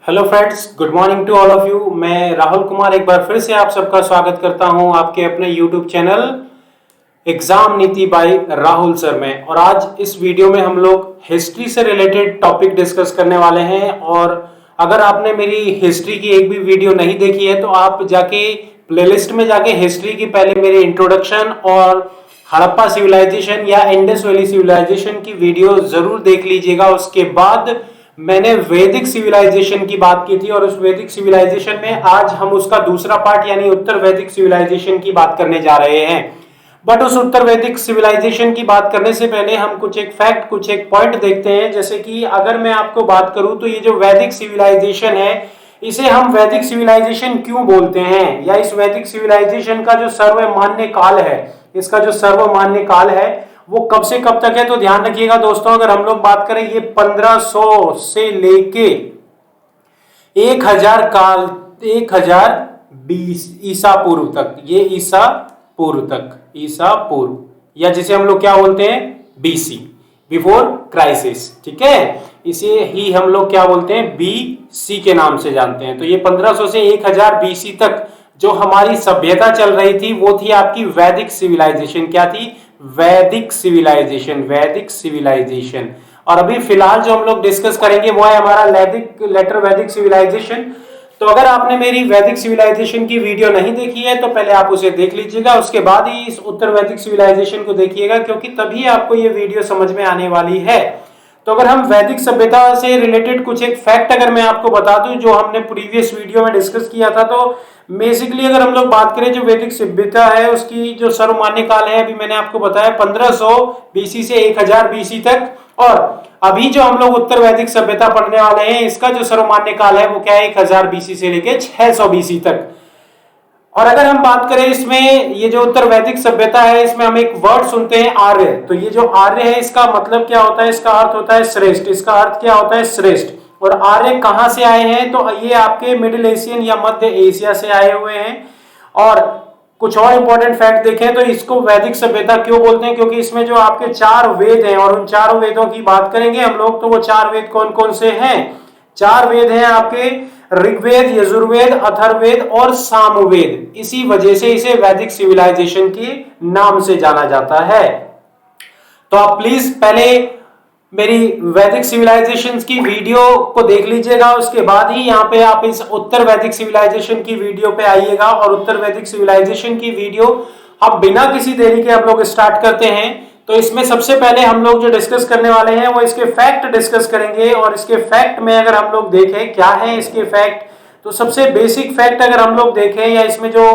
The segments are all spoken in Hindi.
Hello friends, good morning to all of you. मैं राहुल कुमार एक बार फिर से आप सबका स्वागत करता हूं आपके अपने यूट्यूब चैनल एग्जाम नीति बाय राहुल सर में। और आज इस वीडियो में हम लोग हिस्ट्री से रिलेटेड टॉपिक डिस्कस करने वाले हैं। और अगर आपने मेरी हिस्ट्री की एक भी वीडियो नहीं देखी है तो आप जाके प्लेलिस्ट में जाके हिस्ट्री की पहले मेरी इंट्रोडक्शन और हड़प्पा सिविलाइजेशन या इंडस वैली सिविलाइजेशन की वीडियो जरूर देख लीजिएगा। उसके बाद मैंने वैदिक सिविलाइजेशन की बात की थी और उस वैदिक सिविलाइजेशन में आज हम उसका दूसरा पार्ट यानी उत्तर वैदिक सिविलाइजेशन की बात करने जा रहे हैं। बट उस उत्तर वैदिक सिविलाइजेशन की बात करने से पहले हम कुछ एक फैक्ट, कुछ एक पॉइंट देखते हैं। जैसे कि अगर मैं आपको बात करूं तो ये जो वैदिक सिविलाइजेशन है इसे हम वैदिक सिविलाइजेशन क्यों बोलते हैं, या इस वैदिक सिविलाइजेशन का जो सर्वमान्य काल है, इसका जो सर्वमान्य काल है वो कब से कब तक है। तो ध्यान रखिएगा दोस्तों, अगर हम लोग बात करें ये 1500 से लेके 1000 काल 1020 ईसा पूर्व तक, ये ईसा पूर्व तक, ईसा पूर्व या जिसे हम लोग क्या बोलते हैं बीसी, बिफोर क्राइसिस। ठीक है, इसे ही हम लोग क्या बोलते हैं बीसी के नाम से जानते हैं। तो ये 1500 से 1000 बीसी तक जो हमारी सभ्यता चल रही थी वो थी आपकी वैदिक सिविलाइजेशन। क्या थी? वैदिक सिविलाइजेशन, वैदिक सिविलाइजेशन। और अभी फिलहाल जो हम लोग डिस्कस करेंगे वो है हमारा लेटर वैदिक सिविलाइजेशन। तो अगर आपने मेरी वैदिक सिविलाइजेशन की वीडियो नहीं देखी है तो पहले आप उसे देख लीजिएगा, उसके बाद ही इस उत्तर वैदिक सिविलाइजेशन को देखिएगा, क्योंकि तभी आपको ये वीडियो समझ में आने वाली है। तो अगर हम वैदिक सभ्यता से रिलेटेड कुछ एक फैक्ट अगर मैं आपको बता दूं जो हमने प्रीवियस वीडियो में डिस्कस किया था, तो बेसिकली अगर हम लोग बात करें जो वैदिक सभ्यता है उसकी जो सर्वमान्य काल है अभी मैंने आपको बताया 1500 बीसी से 1000 बीसी तक। और अभी जो हम लोग उत्तर वैदिक सभ्यता पढ़ने वाले हैं इसका जो सर्वमान्य काल है वो क्या है 1000 बीसी से लेके 600 बीसी तक। और अगर हम बात करें इसमें ये जो उत्तर वैदिक सभ्यता है इसमें हम एक वर्ड सुनते हैं आर्य। तो ये जो आर्य है इसका मतलब क्या होता है? इसका अर्थ होता है श्रेष्ठ। इसका अर्थ क्या होता है? श्रेष्ठ। और आर्य कहां से आए हैं? तो ये आपके मिडिल एशियन या मध्य एशिया से आए हुए हैं। और कुछ और इंपॉर्टेंट फैक्ट देखें तो इसको वैदिक सभ्यता क्यों बोलते हैं, क्योंकि इसमें जो आपके 4 वेद हैं और उन चारों वेदों की बात करेंगे हम लोग, तो वो 4 वेद कौन कौन से हैं? 4 वेद हैं आपके ऋग्वेद, यजुर्वेद, अथर्ववेद और सामवेद। इसी वजह से इसे वैदिक सिविलाइजेशन के नाम से जाना जाता है। तो आप प्लीज पहले मेरी वैदिक सिविलाइजेशन की वीडियो को देख लीजिएगा, उसके बाद ही यहाँ पे आप इस उत्तर वैदिक सिविलाइजेशन की वीडियो पे आइएगा। और उत्तर वैदिक सिविलाइजेशन की वीडियो अब बिना किसी देरी के हम लोग स्टार्ट करते हैं। तो इसमें सबसे पहले हम लोग जो डिस्कस करने वाले हैं वो इसके फैक्ट डिस्कस करेंगे। और इसके फैक्ट में अगर हम लोग देखें क्या है इसके फैक्ट, तो सबसे बेसिक फैक्ट अगर हम लोग देखें या इसमें जो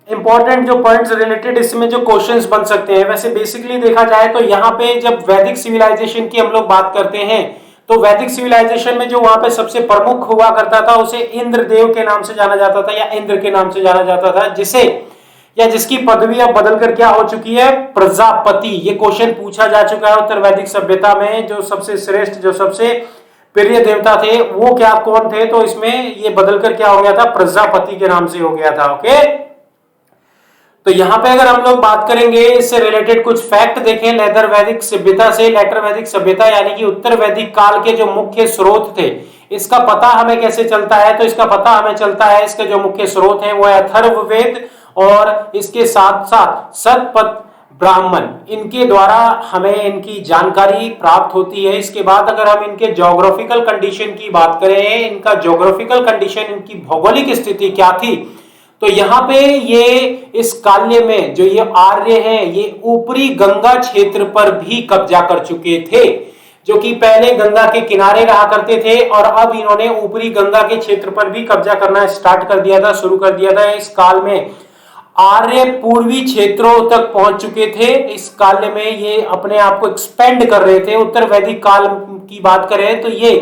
इंपॉर्टेंट जो पॉइंट्स रिलेटेड इसमें जो क्वेश्चंस बन सकते हैं, वैसे बेसिकली देखा जाए तो यहाँ पे जब वैदिक सिविलाइजेशन की हम लोग बात करते हैं तो वैदिक सिविलाइजेशन में जो वहां पे सबसे प्रमुख हुआ करता था उसे इंद्रदेव के नाम से जाना जाता था या इंद्र के नाम से जाना जाता था, जिसे या जिसकी पदवी अब बदलकर क्या हो चुकी है? प्रजापति। ये क्वेश्चन पूछा जा चुका है उत्तर वैदिक सभ्यता में, जो सबसे श्रेष्ठ, जो सबसे प्रिय देवता थे वो क्या कौन थे? तो इसमें ये बदलकर क्या हो गया था? प्रजापति के नाम से हो गया था। ओके, तो यहां पे अगर हम लोग बात करेंगे इससे रिलेटेड कुछ फैक्ट देखें लेटर वैदिक सभ्यता से। लेटर वैदिक सभ्यता यानी कि उत्तर वैदिक काल के जो मुख्य स्रोत थे इसका पता हमें कैसे चलता है? तो इसका पता हमें चलता है, इसके जो मुख्य स्रोत हैं वो है अथर्ववेद और इसके साथ साथ सतपथ ब्राह्मण, इनके द्वारा हमें इनकी जानकारी प्राप्त होती है। इसके बाद अगर हम इनके ज्योग्राफिकल कंडीशन की बात करें, इनका ज्योग्राफिकल कंडीशन, इनकी भौगोलिक स्थिति क्या थी, तो यहाँ पे ये इस काल्य में जो ये आर्य हैं ये ऊपरी गंगा क्षेत्र पर भी कब्जा कर चुके थे, जो कि पहले गंगा के किनारे रहा करते थे और अब इन्होंने ऊपरी गंगा के क्षेत्र पर भी कब्जा करना स्टार्ट कर दिया था, शुरू कर दिया था। इस काल में आर्य पूर्वी क्षेत्रों तक पहुंच चुके थे। इस काल में ये अपने आप को एक्सपेंड कर रहे थे। उत्तर वैदिक काल की बात करें तो ये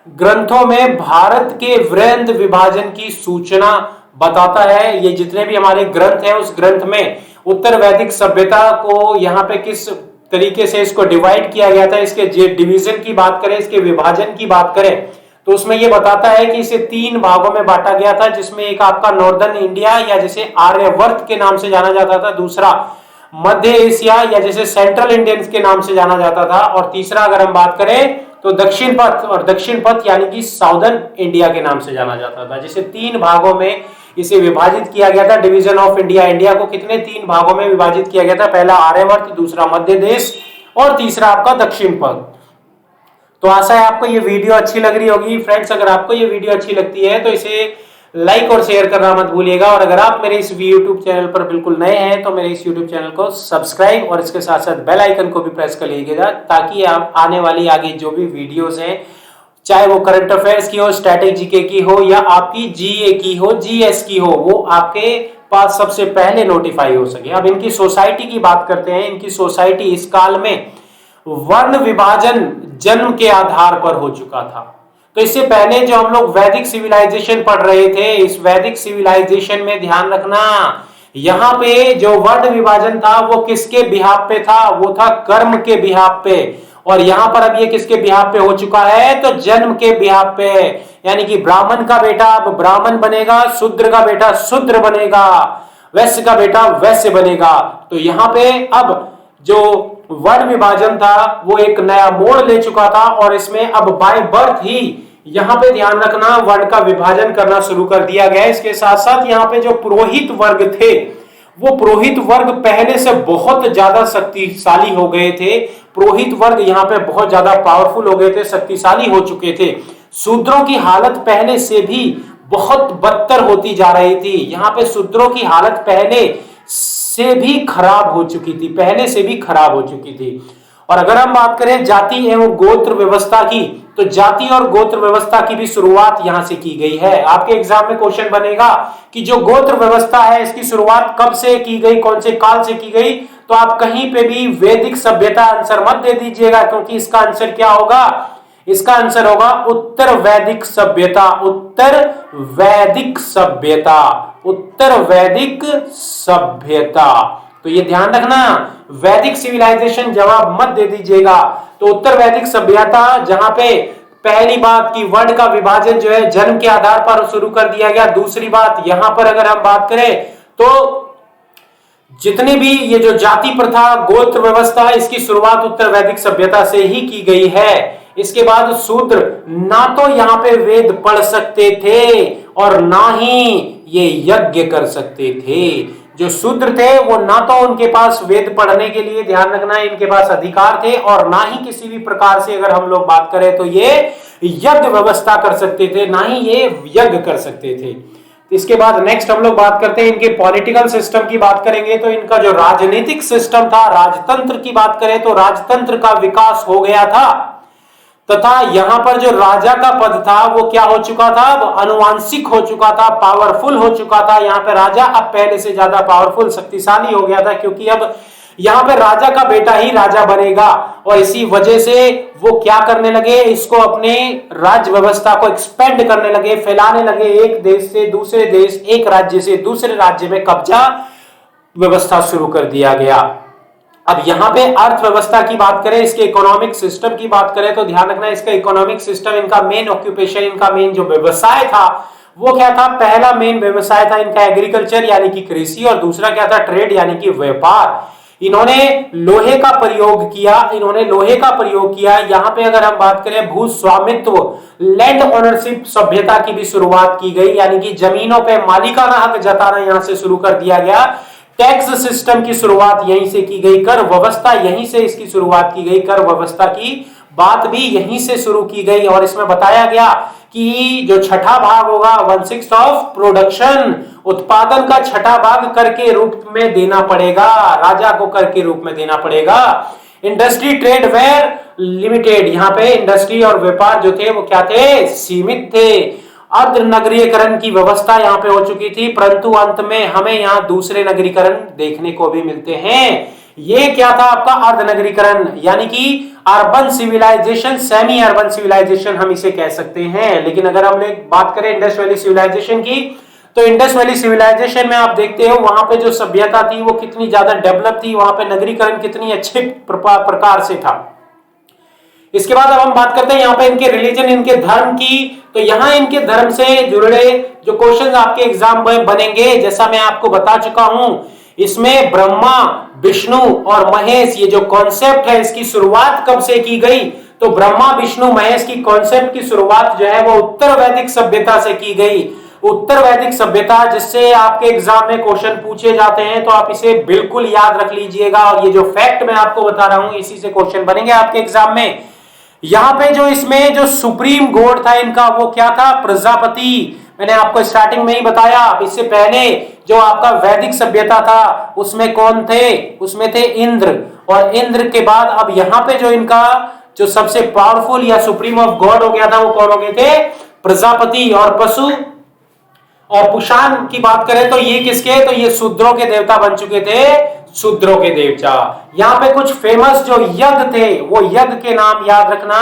ग्रंथों में भारत के वृंद विभाजन की सूचना बताता है। ये जितने भी हमारे ग्रंथ हैं उस ग्रंथ में उत्तर वैदिक सभ्यता को यहाँ पे किस तरीके से इसको डिवाइड किया गया था, इसके डिवीजन की बात करें, इसके विभाजन की बात करें, तो उसमें ये बताता है कि इसे 3 भागों में बांटा गया था, जिसमें एक आपका नॉर्दर्न इंडिया या जिसे आर्यवर्त के नाम से जाना जाता था, दूसरा मध्य एशिया या जिसे सेंट्रल इंडियंस के नाम से जाना जाता था, और तीसरा अगर हम बात करें तो दक्षिण पथ, और दक्षिण पथ यानी कि साउदर्न इंडिया के नाम से जाना जाता था, जिसे 3 भागों में इसे विभाजित किया गया था। डिवीजन ऑफ इंडिया, इंडिया को कितने 3 भागों में विभाजित किया गया था, पहला आर्यवर्त, दूसरा मध्य देश और तीसरा आपका दक्षिण पथ। तो आशा है आपको ये वीडियो अच्छी लग रही होगी। फ्रेंड्स, अगर आपको ये वीडियो अच्छी लगती है तो इसे लाइक और शेयर करना मत भूलिएगा, और अगर आप मेरे इस YouTube चैनल पर बिल्कुल नए हैं तो मेरे इस YouTube चैनल को सब्सक्राइब और इसके साथ साथ बेल आइकन को भी प्रेस कर लीजिएगा, ताकि आप आने वाली आगे जो भी वीडियोस हैं, चाहे वो करंट अफेयर्स की हो, स्टैटिक जीके की हो या आपकी जीए की हो, जीएस की हो, वो आपके पास सबसे पहले नोटिफाई हो सके। अब इनकी सोसाइटी की बात करते हैं। इनकी सोसाइटी इस काल में वर्ण विभाजन जन्म के आधार पर हो चुका था। तो इससे पहले जो हम लोग वैदिक सिविलाइजेशन पढ़ रहे थे, इस वैदिक सिविलाइजेशन में ध्यान रखना, यहाँ पे जो वर्ण विभाजन था वो किसके बिहाफ पे था, वो था कर्म के बिहाफ पे। और यहाँ पर अब ये किसके बिहाफ पे हो चुका है, तो जन्म के बिहाफ पे, यानी कि ब्राह्मण का बेटा अब ब्राह्मण बनेगा, शूद्र का बेटा शूद्र बनेगा, वैश्य का बेटा वैश्य बनेगा। तो यहाँ पे अब जो वर्ण विभाजन था वो एक नया मोड़ ले चुका था, और इसमें अब बाय बर्थ ही यहाँ पे ध्यान रखना वर्ण का विभाजन करना शुरू कर दिया गया। इसके साथ साथ यहाँ पे जो पुरोहित वर्ग थे, वो पुरोहित वर्ग पहले से बहुत ज्यादा शक्तिशाली हो गए थे। पुरोहित वर्ग यहाँ पे बहुत ज्यादा पावरफुल हो गए थे, शक्तिशाली हो चुके थे। शूद्रों की हालत पहले से भी बहुत बदतर होती जा रही थी। यहाँ पे शूद्रों की हालत पहले से भी खराब हो चुकी थी, पहले से भी खराब हो चुकी थी। और अगर हम बात करें जाति एवं गोत्र व्यवस्था की, तो जाति और गोत्र व्यवस्था की भी शुरुआत यहां से की गई है। आपके एग्जाम में क्वेश्चन बनेगा कि जो गोत्र व्यवस्था है इसकी शुरुआत कब से की गई, कौन से काल से की गई, तो आप कहीं पे भी वैदिक सभ्यता आंसर मत दे दीजिएगा, क्योंकि इसका आंसर क्या होगा, इसका आंसर होगा उत्तर वैदिक सभ्यता। उत्तर वैदिक सभ्यता, उत्तर वैदिक सभ्यता। तो ये ध्यान रखना, वैदिक सिविलाइजेशन जवाब मत दे दीजिएगा। तो उत्तर वैदिक सभ्यता, जहां पे पहली बात की वर्ण का विभाजन जो है जन्म के आधार पर शुरू कर दिया गया। दूसरी बात, यहां पर अगर हम बात करें तो जितने भी ये जो जाति प्रथा, गोत्र व्यवस्था, इसकी शुरुआत उत्तर वैदिक सभ्यता से ही की गई है। इसके बाद शूद्र ना तो यहाँ पे वेद पढ़ सकते थे और ना ही ये यज्ञ कर सकते थे। जो शूद्र थे वो ना तो उनके पास वेद पढ़ने के लिए, ध्यान रखना, इनके पास अधिकार थे, और ना ही किसी भी प्रकार से अगर हम लोग बात करें तो ये यज्ञ व्यवस्था कर सकते थे, ना ही ये यज्ञ कर सकते थे। इसके बाद नेक्स्ट हम लोग बात करते हैं इनके पॉलिटिकल सिस्टम की बात करेंगे। तो इनका जो राजनीतिक सिस्टम था, राजतंत्र की बात करें तो राजतंत्र का विकास हो गया था, तथा यहां पर जो राजा का पद था वो क्या हो चुका था, अनुवांशिक हो चुका था, पावरफुल हो चुका था। यहाँ पे राजा अब पहले से ज्यादा पावरफुल, शक्तिशाली हो गया था, क्योंकि अब यहाँ पे राजा का बेटा ही राजा बनेगा। और इसी वजह से वो क्या करने लगे, इसको अपने राज्य व्यवस्था को एक्सपेंड करने लगे, फैलाने लगे, एक देश से दूसरे देश, एक राज्य से दूसरे राज्य में कब्जा व्यवस्था शुरू कर दिया गया। अब यहाँ पे अर्थव्यवस्था की बात करें, इसके इकोनॉमिक सिस्टम की बात करें तो ध्यान रखना, इसका इकोनॉमिक सिस्टम, इनका मेन ऑक्यूपेशन, इनका मेन जो व्यवसाय था वो क्या था, पहला मेन व्यवसाय था इनका एग्रीकल्चर यानी कि कृषि, और दूसरा क्या था, ट्रेड यानी कि व्यापार। इन्होंने लोहे का प्रयोग किया, इन्होंने लोहे का प्रयोग किया। यहाँ पे अगर हम बात करें भूस्वामित्व, लैंड ओनरशिप सभ्यता की भी शुरुआत की गई, यानी कि जमीनों पे मालिकाना हक जताना यहाँ से शुरू कर दिया गया। टैक्स सिस्टम की शुरुआत यहीं से की गई, कर व्यवस्था यहीं से इसकी शुरुआत की गई, कर व्यवस्था की बात भी यहीं से शुरू की गई। और इसमें बताया गया कि जो छठा भाग होगा 1/6 ऑफ प्रोडक्शन, उत्पादन का छठा भाग कर के रूप में देना पड़ेगा, राजा को कर के रूप में देना पड़ेगा। इंडस्ट्री ट्रेड वेयर लिमिटेड, यहाँ पे इंडस्ट्री और व्यापार जो थे वो क्या थे, सीमित थे। अर्ध नगरीकरण की व्यवस्था यहाँ पे हो चुकी थी, परंतु अंत में हमें यहाँ दूसरे नगरीकरण देखने को भी मिलते हैं। ये क्या था आपका अर्ध नगरीकरण, यानी कि urban civilisation, semi urban civilisation हम इसे कह सकते हैं। लेकिन अगर हम बात करें इंडस वैली सिविलाइजेशन की, तो इंडस वैली सिविलाइजेशन में आप देखते हो वहां पे जो सभ्यता थी वो कितनी ज्यादा डेवलप थी, वहां पे नगरीकरण कितनी अच्छे प्रकार से था। इसके बाद अब हम बात करते हैं यहाँ पे इनके रिलीजन, इनके धर्म की। तो यहाँ इनके धर्म से जुड़े जो क्वेश्चंस आपके एग्जाम में बनेंगे, जैसा मैं आपको बता चुका हूं, इसमें ब्रह्मा, विष्णु और महेश, ये जो कॉन्सेप्ट है इसकी शुरुआत कब से की गई, तो ब्रह्मा विष्णु महेश की कॉन्सेप्ट की शुरुआत जो है वो उत्तर वैदिक सभ्यता से की गई। उत्तर वैदिक सभ्यता, जिससे आपके एग्जाम में क्वेश्चन पूछे जाते हैं, तो आप इसे बिल्कुल याद रख लीजिएगा। और ये जो फैक्ट मैं आपको बता रहा हूं इसी से क्वेश्चन बनेंगे आपके एग्जाम में। यहां पे जो इसमें जो सुप्रीम गॉड था इनका, वो क्या था? प्रजापति। मैंने आपको स्टार्टिंग में ही बताया। इससे पहले जो आपका वैदिक सभ्यता था उसमें कौन थे? उसमें थे इंद्र। और इंद्र के बाद अब यहां पे जो इनका जो सबसे पावरफुल या सुप्रीम ऑफ गॉड हो गया था, वो कौन हो गए थे? प्रजापति। और पशु और पुषाण की बात करें तो ये किसके? तो ये शूद्रों के देवता बन चुके थे, शूद्रों के देवता। यहां पे कुछ फेमस जो यज्ञ थे, वो यज्ञ के नाम याद रखना।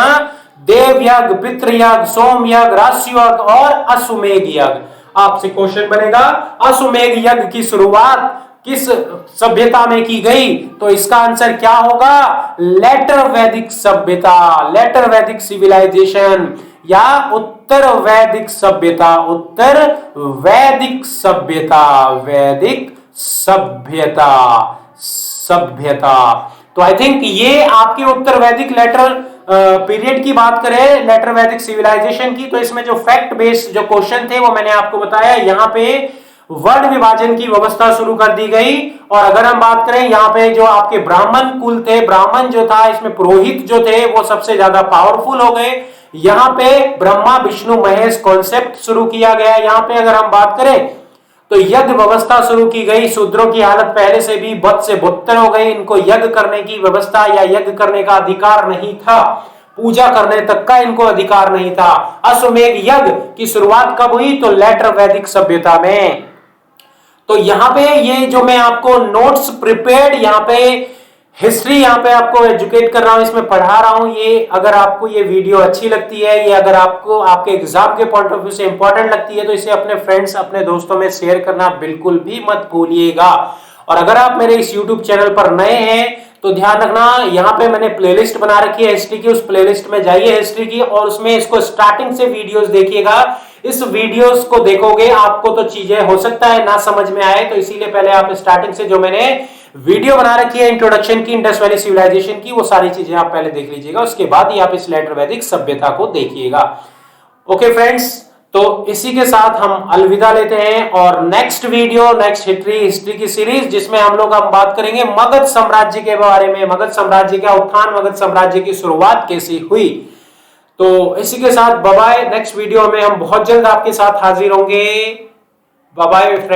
देव यज्ञ, पितृ यज्ञ, सोम यज्ञ, राशि यज्ञ और अश्वमेघ यज्ञ। आपसे क्वेश्चन बनेगा अश्वमेघ यज्ञ की शुरुआत किस सभ्यता में की गई? तो इसका आंसर क्या होगा? लेटर वैदिक सभ्यता, लेटर वैदिक सिविलाइजेशन या उत्तर वैदिक सभ्यता। उत्तर वैदिक सभ्यता, वैदिक सभ्यता, सभ्यता। तो आई थिंक ये आपके उत्तर वैदिक लेटर पीरियड की बात करें, लेटर वैदिक सिविलाइजेशन की, तो इसमें जो फैक्ट बेस्ड जो क्वेश्चन थे वो मैंने आपको बताया। यहां पे वर्ण विभाजन की व्यवस्था शुरू कर दी गई। और अगर हम बात करें यहाँ पे जो आपके ब्राह्मण कुल थे, ब्राह्मण जो था, इसमें पुरोहित जो थे वो सबसे ज्यादा पावरफुल हो गए। यहाँ पे ब्रह्मा विष्णु महेश कॉन्सेप्ट शुरू किया गया। यहाँ पे अगर हम बात करें तो यज्ञ व्यवस्था शुरू की गई। शूद्रों की हालत पहले से भी बद से बदतर हो गई। इनको यज्ञ करने की व्यवस्था या यज्ञ करने का अधिकार नहीं था, पूजा करने तक का इनको अधिकार नहीं था। अश्वमेध यज्ञ की शुरुआत कब हुई? तो लेटर वैदिक सभ्यता में। तो यहां पे ये जो मैं आपको नोट्स प्रिपेयर्ड, यहाँ पे हिस्ट्री यहाँ पे आपको एजुकेट कर रहा हूं, इसमें पढ़ा रहा हूं, ये अगर आपको ये वीडियो अच्छी लगती है, ये अगर आपको आपके एग्जाम के पॉइंट ऑफ व्यू से इंपॉर्टेंट लगती है, तो इसे अपने फ्रेंड्स, अपने दोस्तों में शेयर करना बिल्कुल भी मत भूलिएगा। और अगर आप मेरे इस यूट्यूब चैनल पर नए हैं तो ध्यान रखना, यहाँ पे मैंने प्लेलिस्ट बना रखी है हिस्ट्री की। उस प्लेलिस्ट में जाइए हिस्ट्री की, और उसमें इसको स्टार्टिंग से वीडियोस देखिएगा। इस वीडियोस को देखोगे आपको तो चीजें हो सकता है ना समझ में आए, तो इसीलिए पहले आप स्टार्टिंग से जो मैंने वीडियो बना रखी है इंट्रोडक्शन की, इंडस वैली सिविलाइजेशन की, वो सारी चीजें आप पहले देख लीजिएगा। उसके बाद ही आप इस लेटर वैदिक सभ्यता को देखिएगा। ओके फ्रेंड्स, तो इसी के साथ हम अलविदा लेते हैं। और नेक्स्ट वीडियो, नेक्स्ट हिस्ट्री की सीरीज, जिसमें हम बात करेंगे मगध साम्राज्य के बारे में, मगध साम्राज्य का उत्थान, मगध साम्राज्य की शुरुआत कैसी हुई। तो इसी के साथ बाय बाय। नेक्स्ट वीडियो में हम बहुत जल्द आपके साथ हाजिर होंगे। Bye bye.